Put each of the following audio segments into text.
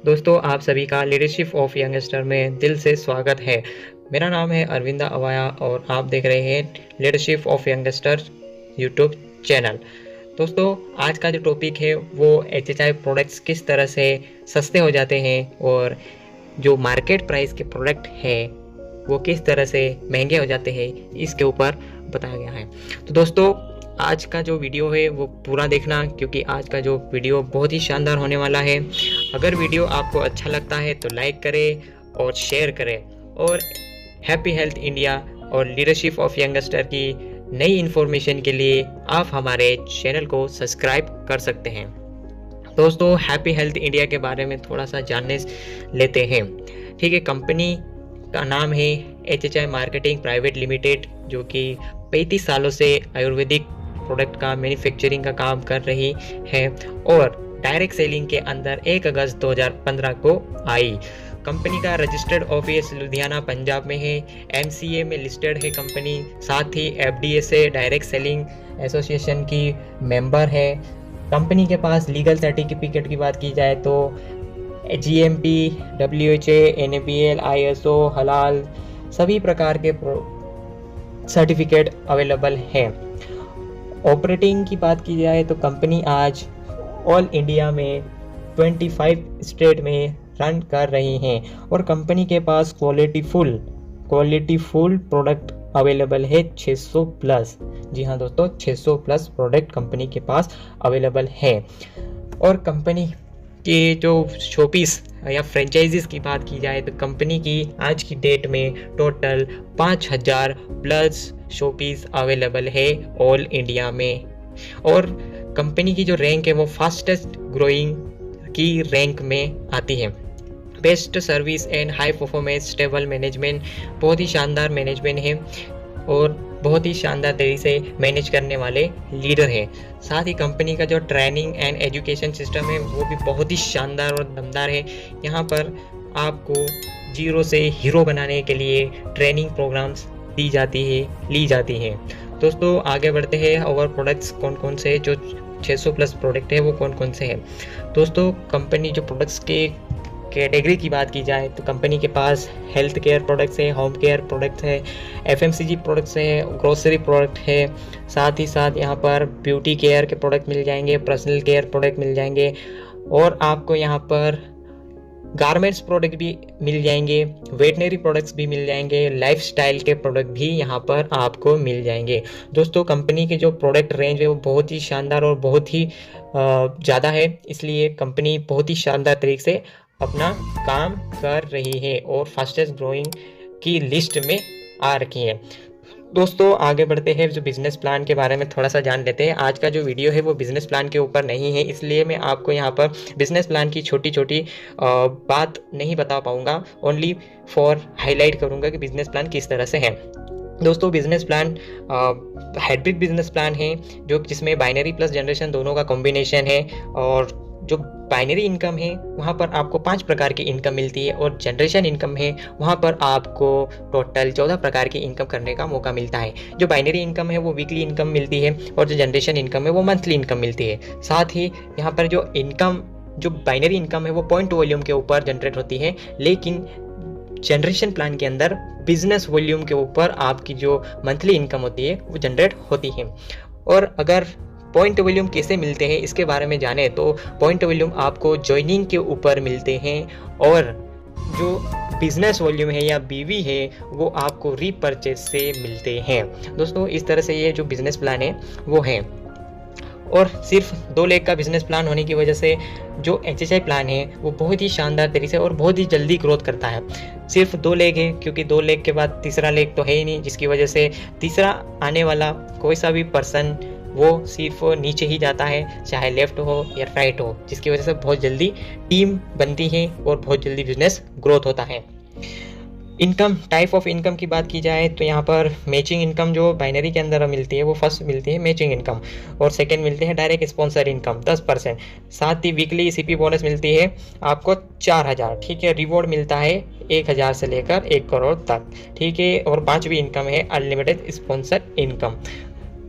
दोस्तों, आप सभी का लीडरशिप ऑफ यंगस्टर में दिल से स्वागत है। मेरा नाम है अरविंदा अवाया और आप देख रहे हैं leadership of youngster YouTube channel. दोस्तों, आज का जो टॉपिक है वो एचएचआई प्रोडक्ट्स किस तरह से सस्ते हो जाते हैं और जो मार्केट प्राइस के प्रोडक्ट है वो किस तरह से महंगे हो जाते हैं, इसके ऊपर बताया गया है। तो दोस्तों, आज का जो वीडियो है वो पूरा देखना, क्योंकि आज का जो वीडियो बहुत ही शानदार होने वाला है। अगर वीडियो आपको अच्छा लगता है तो लाइक करें और शेयर करें, और हैप्पी हेल्थ इंडिया और लीडरशिप ऑफ यंगस्टर की नई इन्फॉर्मेशन के लिए आप हमारे चैनल को सब्सक्राइब कर सकते हैं। दोस्तों, हैप्पी हेल्थ इंडिया के बारे में थोड़ा सा जानने लेते हैं। ठीक है, कंपनी का नाम है एचएचआई मार्केटिंग प्राइवेट लिमिटेड, जो कि 35 सालों से आयुर्वेदिक प्रोडक्ट का मैन्युफैक्चरिंग का काम कर रही है और डायरेक्ट सेलिंग के अंदर 1 अगस्त 2015 को आई। कंपनी का रजिस्टर्ड ऑफिस लुधियाना पंजाब में है। एमसीए में लिस्टेड है कंपनी, साथ ही एफडीए से डायरेक्ट सेलिंग एसोसिएशन की मेंबर है। कंपनी के पास लीगल सर्टिफिकेट की बात की जाए तो जीएमपी, डब्ल्यूएचए, एनएबीएल, आईएसओ, हलाल सभी प्रकार के सर्टिफिकेट अवेलेबल हैं। ऑपरेटिंग की बात की जाए तो कंपनी आज ऑल इंडिया में 25 स्टेट में रन कर रही हैं और कंपनी के पास क्वालिटी फुल प्रोडक्ट अवेलेबल है 600 प्लस। जी हाँ दोस्तों, 600 प्लस प्रोडक्ट कंपनी के पास अवेलेबल है। और कंपनी के जो शॉपीस या फ्रेंचाइजीज की बात की जाए तो कंपनी की आज की डेट में टोटल 5000 प्लस शॉपीस अवेलेबल है ऑल इंडिया में। और कंपनी की जो रैंक है वो फास्टेस्ट ग्रोइंग की रैंक में आती है। Best service and high performance stable management, बहुत ही शानदार मैनेजमेंट है और बहुत ही शानदार तरीके से मैनेज करने वाले लीडर है। साथ ही कंपनी का जो ट्रेनिंग एंड एजुकेशन सिस्टम है वो भी बहुत ही शानदार और दमदार है। यहाँ पर आपको जीरो से हीरो बनाने के लिए ट्रेनिंग प्रोग्राम्स ली जाती है। दोस्तों, आगे बढ़ते हैं और प्रोडक्ट्स कौन कौन से जो 600 प्लस प्रोडक्ट है वो कौन कौन से हैं। दोस्तों, कंपनी जो प्रोडक्ट्स के कैटेगरी की बात की जाए तो कंपनी के पास हेल्थ केयर प्रोडक्ट्स है, होम केयर प्रोडक्ट्स है, एफएमसीजी प्रोडक्ट्स है, ग्रोसरी प्रोडक्ट है। साथ ही साथ यहाँ पर ब्यूटी केयर के प्रोडक्ट मिल जाएंगे, पर्सनल केयर प्रोडक्ट मिल जाएंगे और आपको यहाँ पर गारमेंट्स प्रोडक्ट भी मिल जाएंगे, वेटनरी प्रोडक्ट्स भी मिल जाएंगे, लाइफस्टाइल के प्रोडक्ट भी यहाँ पर आपको मिल जाएंगे। दोस्तों, कंपनी के जो प्रोडक्ट रेंज है वो बहुत ही शानदार और बहुत ही ज़्यादा है, इसलिए कंपनी बहुत ही शानदार तरीके से अपना काम कर रही है और फास्टेस्ट ग्रोइंग की लिस्ट में आ रखी है। दोस्तों, आगे बढ़ते हैं, जो बिजनेस प्लान के बारे में थोड़ा सा जान लेते हैं। आज का जो वीडियो है वो बिजनेस प्लान के ऊपर नहीं है, इसलिए मैं आपको यहाँ पर बिजनेस प्लान की छोटी छोटी बात नहीं बता पाऊँगा, ओनली फॉर हाईलाइट करूँगा कि बिजनेस प्लान किस तरह से है। दोस्तों, business plan hybrid business plan है, जो जिसमें बाइनरी प्लस जनरेशन दोनों का कॉम्बिनेशन है। और जो बाइनरी इनकम है वहाँ पर आपको 5 प्रकार की इनकम मिलती है और जनरेशन इनकम है वहाँ पर आपको टोटल 14 प्रकार की इनकम करने का मौका मिलता है। जो बाइनरी इनकम है वो वीकली इनकम मिलती है और जो जनरेशन इनकम है वो मंथली इनकम मिलती है। साथ ही यहाँ पर जो बाइनरी इनकम है वो पॉइंट वॉल्यूम के ऊपर जनरेट होती है, लेकिन जनरेशन प्लान के अंदर बिजनेस वॉल्यूम के ऊपर आपकी जो मंथली इनकम होती है वो जनरेट होती है। और अगर पॉइंट वॉल्यूम कैसे मिलते हैं इसके बारे में जाने तो पॉइंट वॉल्यूम आपको ज्वाइनिंग के ऊपर मिलते हैं और जो बिजनेस वॉल्यूम है या बीवी है वो आपको रीपरचेज से मिलते हैं। दोस्तों, इस तरह से ये जो बिजनेस प्लान है वो है। और सिर्फ 2 लेग का बिजनेस प्लान होने की वजह से जो एचएचआई प्लान है वो बहुत ही शानदार तरीके से और बहुत ही जल्दी ग्रोथ करता है। सिर्फ 2 लेग है, क्योंकि 2 लेग के बाद तीसरा लेग तो है ही नहीं, जिसकी वजह से तीसरा आने वाला कोई सा भी पर्सन वो सिर्फ नीचे ही जाता है, चाहे लेफ्ट हो या राइट हो, जिसकी वजह से बहुत जल्दी टीम बनती है और बहुत जल्दी बिजनेस ग्रोथ होता है। इनकम, टाइप ऑफ इनकम की बात की जाए तो यहाँ पर मैचिंग इनकम जो बाइनरी के अंदर मिलती है वो फर्स्ट मिलती है मैचिंग इनकम, और सेकंड मिलते हैं डायरेक्ट स्पॉन्सर इनकम 10%। साथ ही वीकली सीपी बोनस मिलती है आपको 4000, ठीक है। रिवॉर्ड मिलता है 1000 से लेकर 1 करोड़ तक, ठीक है। और 5वीं इनकम है अनलिमिटेड स्पॉन्सर इनकम।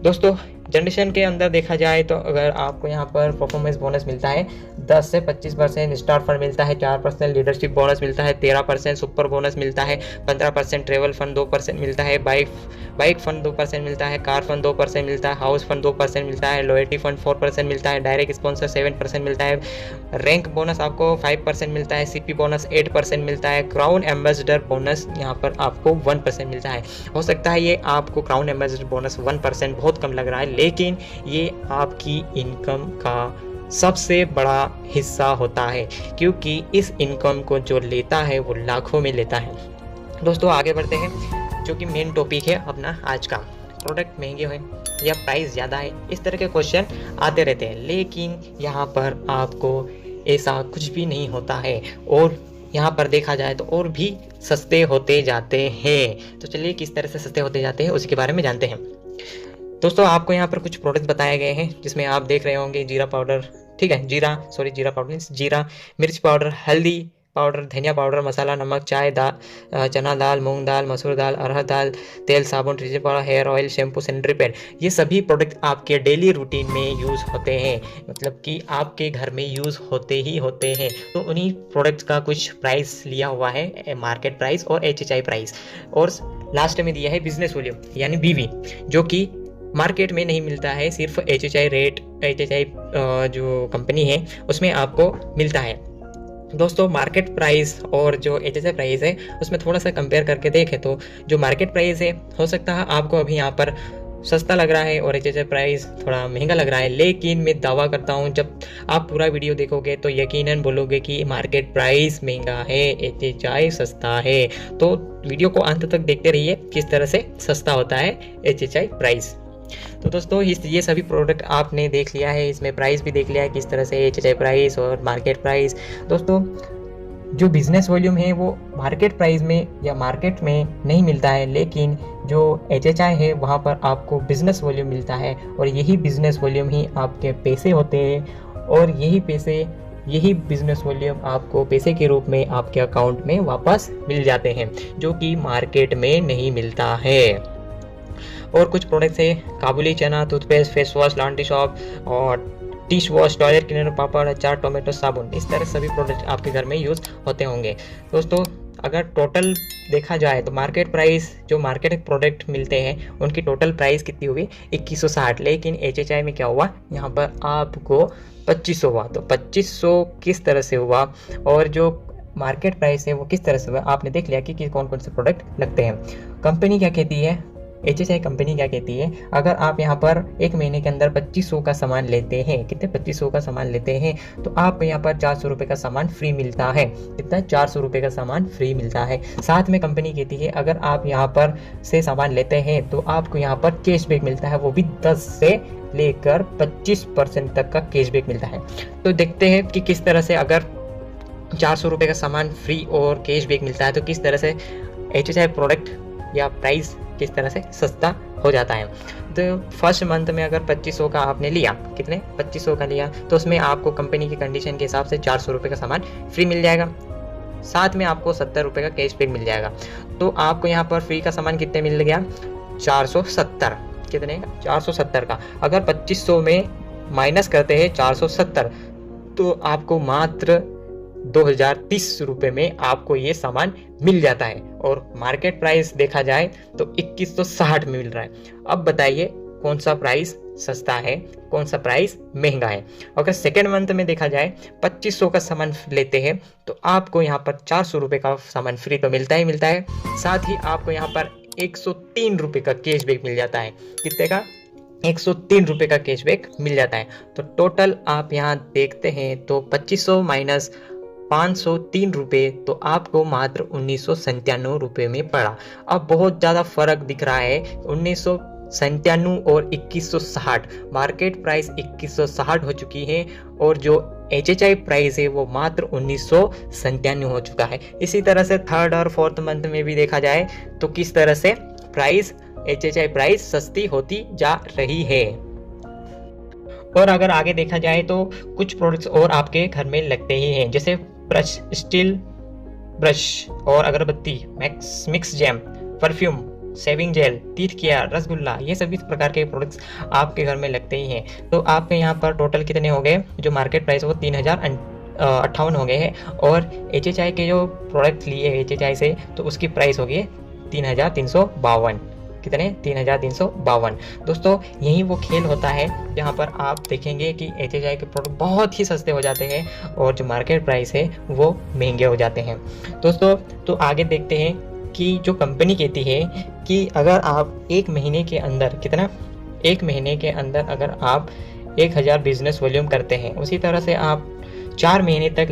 दोस्तों, जनरेशन के अंदर देखा जाए तो अगर आपको यहाँ पर परफॉर्मेंस बोनस मिलता है 10 से 25%, स्टार फंड मिलता है 4%, लीडरशिप बोनस मिलता है 13%, सुपर बोनस मिलता है 15%, ट्रेवल फंड 2% मिलता है, बाइक फंड 2% मिलता है, कार फंड 2% मिलता है, हाउस फंड 2% मिलता है, लॉयल्टी फंड 4% मिलता है, डायरेक्ट स्पॉन्सर 7% मिलता है, रैंक बोनस आपको 5% मिलता है, सीपी बोनस 8% मिलता है, क्राउन एम्बेसडर बोनस यहाँ पर आपको 1% मिलता है। हो सकता है ये आपको क्राउन एम्बेसडर बोनस 1% बहुत कम लग रहा है, लेकिन ये आपकी इनकम का सबसे बड़ा हिस्सा होता है, क्योंकि इस इनकम को जो लेता है वो लाखों में लेता है। दोस्तों आगे बढ़ते हैं, जो कि मेन टॉपिक है अपना आज का। प्रोडक्ट महंगे हैं या प्राइस ज़्यादा है, इस तरह के क्वेश्चन आते रहते हैं, लेकिन यहाँ पर आपको ऐसा कुछ भी नहीं होता है, और यहाँ पर देखा जाए तो और भी सस्ते होते जाते हैं। तो चलिए किस तरह से सस्ते होते जाते हैं उसके बारे में जानते हैं। दोस्तों आपको यहाँ पर कुछ प्रोडक्ट बताए गए हैं, जिसमें आप देख रहे होंगे जीरा पाउडर, ठीक है, जीरा मिर्च पाउडर, हल्दी पाउडर, धनिया पाउडर, मसाला, नमक, चाय, दाल, चना दाल, मूंग दाल, मसूर दाल, अरहर दाल, तेल, साबुन, detergent powder, hair oil, shampoo, sanitary pad, ये सभी प्रोडक्ट आपके डेली रूटीन में यूज़ होते हैं, मतलब कि आपके घर में यूज़ होते ही होते हैं। तो उन्हीं प्रोडक्ट्स का कुछ प्राइस लिया हुआ है, मार्केट प्राइस और HHI प्राइस, और लास्ट में दिया है बिजनेस वॉल्यूम यानी BV, जो कि मार्केट में नहीं मिलता है, सिर्फ HHI रेट, HHI जो कंपनी है उसमें आपको मिलता है। दोस्तों मार्केट प्राइस और जो HHI प्राइस है उसमें थोड़ा सा कंपेयर करके देखें तो जो मार्केट प्राइस है, हो सकता है आपको अभी यहाँ पर सस्ता लग रहा है और HHI प्राइस थोड़ा महंगा लग रहा है, लेकिन मैं दावा करता हूँ जब आप पूरा वीडियो देखोगे तो यकीनन बोलोगे कि मार्केट प्राइस महंगा है, HHI सस्ता है। तो वीडियो को अंत तक देखते रहिए किस तरह से सस्ता होता है HHI प्राइस। तो दोस्तों ये सभी प्रोडक्ट आपने देख लिया है, इसमें प्राइस भी देख लिया है किस तरह से HHI प्राइस और मार्केट प्राइस। दोस्तों जो बिजनेस वॉल्यूम है वो मार्केट प्राइस में या मार्केट में नहीं मिलता है, लेकिन जो HHI है वहाँ पर आपको बिजनेस वॉल्यूम मिलता है, और यही बिजनेस वॉल्यूम ही आपके पैसे होते हैं, और यही बिजनेस वॉल्यूम आपको पैसे के रूप में आपके अकाउंट में वापस मिल जाते हैं, जो कि मार्केट में नहीं मिलता है। और कुछ प्रोडक्ट्स है काबुली चना, toothpaste, face wash, laundry shop और डिश वॉश, टॉयलेट क्लीनर, पापड़, अचार, टोमेटो, साबुन, इस तरह सभी प्रोडक्ट आपके घर में यूज़ होते होंगे। दोस्तों अगर टोटल देखा जाए तो मार्केट प्राइस, जो मार्केट प्रोडक्ट मिलते हैं उनकी टोटल प्राइस कितनी हुई 2160, लेकिन HHI में क्या हुआ, यहाँ पर आपको 2500 हुआ। तो 2500 किस तरह से हुआ और जो मार्केट प्राइस है वो किस तरह से हुआ, आपने देख लिया कि कौन कौन से प्रोडक्ट लगते हैं। कंपनी क्या कहती है, HHI कंपनी क्या कहती है, अगर आप यहाँ पर एक महीने के अंदर 2500 का सामान लेते हैं, कितने 2500 का सामान लेते हैं, तो आपको यहाँ पर 400 रुपये का सामान फ्री मिलता है। कितना, 400 रुपये का सामान फ्री मिलता है। साथ में कंपनी कहती है अगर आप यहाँ पर से सामान लेते हैं तो आपको यहाँ पर कैशबैक मिलता है, वो भी 10 से लेकर 25% तक का कैशबैक मिलता है। तो देखते हैं कि किस तरह से अगर 400 रुपये का सामान फ्री और कैशबैक मिलता है तो किस तरह से HHI प्रोडक्ट या प्राइस किस तरह से सस्ता हो जाता है। तो फर्स्ट मंथ में अगर 2500 का आपने लिया, कितने 2500 का लिया, तो उसमें आपको कंपनी की कंडीशन के हिसाब से 400 रुपये का सामान फ्री मिल जाएगा, साथ में आपको 70 रुपये का कैशबैक मिल जाएगा। तो आपको यहाँ पर फ्री का सामान कितने मिल गया, 470, कितने का, 470 का। अगर 2500 में माइनस करते हैं 470, तो आपको मात्र 2030 रुपये में आपको ये सामान मिल जाता है, और मार्केट प्राइस देखा जाए तो 2160 में मिल रहा है। अब बताइए कौन सा प्राइस सस्ता है, कौन सा प्राइस महंगा है। अगर सेकेंड मंथ में देखा जाए 2500 का सामान लेते हैं तो आपको यहाँ पर 400 रुपये का सामान फ्री तो मिलता ही मिलता है, साथ ही आपको यहाँ पर 103 रुपये का कैशबैक मिल जाता है। कितने का, 103 रुपये का कैशबैक मिल जाता है। तो टोटल आप यहाँ देखते हैं तो 2500 माइनस 503 रुपये, तो आपको मात्र 1997 रुपये में पड़ा। अब बहुत ज़्यादा फर्क दिख रहा है 1997 और 2160। मार्केट प्राइस 2160 हो चुकी है और जो HHI प्राइस है वो मात्र 1997 हो चुका है। इसी तरह से थर्ड और फोर्थ मंथ में भी देखा जाए तो किस तरह से प्राइस, HHI प्राइस सस्ती होती जा रही है। और अगर आगे देखा जाए तो कुछ प्रोडक्ट्स और आपके घर में लगते ही हैं, जैसे ब्रश, स्टील ब्रश और अगरबत्ती, mix jam, perfume, shaving jail, teeth care, rasgulla, ये सभी प्रकार के प्रोडक्ट्स आपके घर में लगते ही हैं। तो आपके यहाँ पर टोटल कितने हो गए, जो मार्केट प्राइस वो 3058 हो गए हैं। और HHI के जो प्रोडक्ट लिए HHI से, तो उसकी प्राइस होगी 3352। कितने, 3352। दोस्तों यही वो खेल होता है जहाँ पर आप देखेंगे कि HHI के प्रोडक्ट बहुत ही सस्ते हो जाते हैं और जो मार्केट प्राइस है वो महंगे हो जाते हैं। दोस्तों तो आगे देखते हैं कि जो कंपनी कहती है कि अगर आप एक महीने के अंदर एक महीने के अंदर अगर आप 1000 बिजनेस वॉल्यूम करते हैं, उसी तरह से आप 4 महीने तक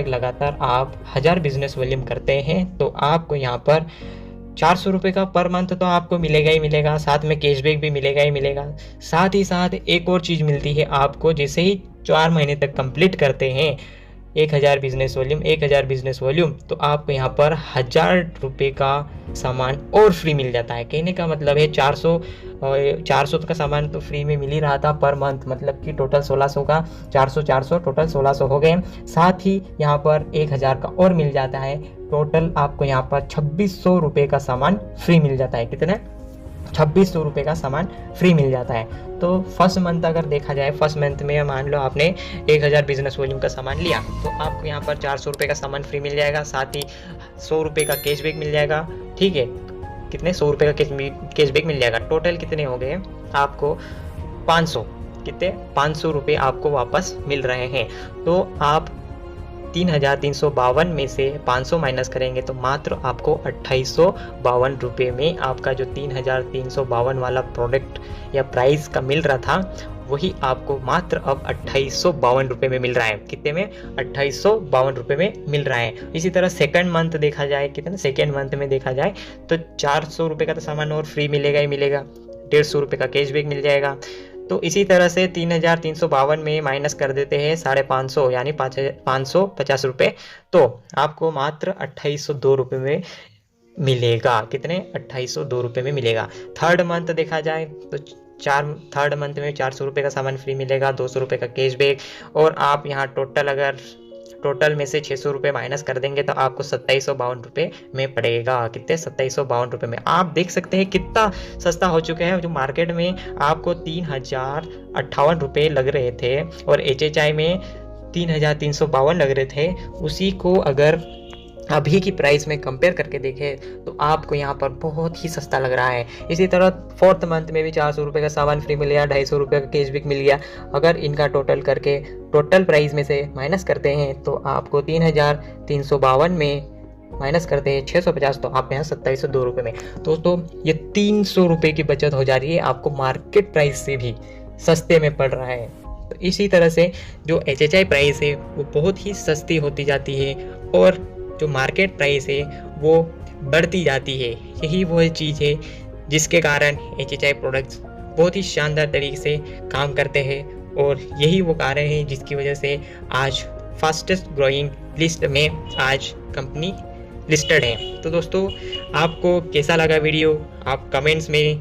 लगातार आप 1000 बिजनेस वॉल्यूम करते हैं, तो आपको यहाँ पर 400 रुपये का पर मंथ तो आपको मिलेगा ही मिलेगा, साथ में कैशबैक भी मिलेगा ही मिलेगा। साथ ही साथ एक और चीज़ मिलती है आपको, जैसे ही 4 महीने तक कंप्लीट करते हैं 1000 बिजनेस वॉल्यूम, तो आपको यहाँ पर 1000 रुपये का सामान और फ्री मिल जाता है। कहने का मतलब है 400 का सामान तो फ्री में मिल ही रहा था पर मंथ, मतलब कि टोटल 1600 का 400 टोटल 1600 हो गए। साथ ही यहाँ पर 1000 का और मिल जाता है, टोटल आपको यहाँ पर 2600 रुपये का सामान फ्री मिल जाता है। कितने, 2600 रुपये का सामान फ्री मिल जाता है। तो फर्स्ट मंथ अगर देखा जाए, फर्स्ट मंथ में मान लो आपने 1000 बिजनेस वॉल्यूम का सामान लिया, तो आपको यहाँ पर 400 रुपये का सामान फ्री मिल जाएगा, साथ ही 100 रुपये का कैशबैक मिल जाएगा। ठीक है, कितने, 100 रुपये का कैशबैक मिल जाएगा। टोटल कितने हो गए आपको 500, कितने, 500 रुपये आपको वापस मिल रहे हैं। तो आप 3352 में से 500 माइनस करेंगे तो मात्र आपको 2852 रुपये में आपका जो 3352 वाला प्रोडक्ट या प्राइस का मिल रहा था, वही आपको मात्र अब 2852 रुपये में मिल रहा है। कितने में, 2852 रुपये में मिल रहा है। इसी तरह सेकंड मंथ देखा जाए, कितने, सेकंड मंथ में देखा जाए तो 400 रुपये का तो सामान और फ्री मिलेगा ही मिलेगा, 150 रुपये का कैशबैक मिल जाएगा। तो इसी तरह से 3352 में माइनस कर देते हैं 550, यानी 550 रुपये, तो आपको मात्र 2802 रुपये में मिलेगा। कितने, 2802 रुपये में मिलेगा। थर्ड मंथ देखा जाए तो थर्ड मंथ में 400 रुपये का सामान फ्री मिलेगा, 200 रुपये का कैशबैक, और आप यहाँ टोटल में से 600 रुपये माइनस कर देंगे तो आपको 2752 रुपये में पड़ेगा। कितने, 2752 रुपये में। आप देख सकते हैं कितना सस्ता हो चुका है। जो मार्केट में आपको 3058 रुपये लग रहे थे और HHI में 3352 लग रहे थे, उसी को अगर अभी की प्राइस में कंपेयर करके देखें तो आपको यहाँ पर बहुत ही सस्ता लग रहा है। इसी तरह फोर्थ मंथ में भी 400 रुपये का सामान फ्री मिल गया, 250 रुपये का कैशबैक मिल गया। अगर इनका टोटल करके टोटल प्राइस में से माइनस करते हैं तो आपको 3352 में माइनस करते हैं 650, तो आप यहाँ 2702 रुपये में। दोस्तों ये 300 रुपये की बचत हो जा रही है, आपको मार्केट प्राइस से भी सस्ते में पड़ रहा है। तो इसी तरह से जो HHI प्राइस है वो बहुत ही सस्ती होती जाती है और जो मार्केट प्राइस है वो बढ़ती जाती है। यही वो चीज़ है जिसके कारण HHI प्रोडक्ट्स बहुत ही शानदार तरीके से काम करते हैं और यही वो कारण है जिसकी वजह से आज फास्टेस्ट ग्रोइंग लिस्ट में आज कंपनी लिस्टेड है। तो दोस्तों आपको कैसा लगा वीडियो, आप कमेंट्स में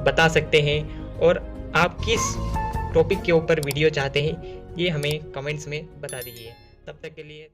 बता सकते हैं और आप किस टॉपिक के ऊपर वीडियो चाहते हैं ये हमें कमेंट्स में बता दीजिए। तब तक के लिए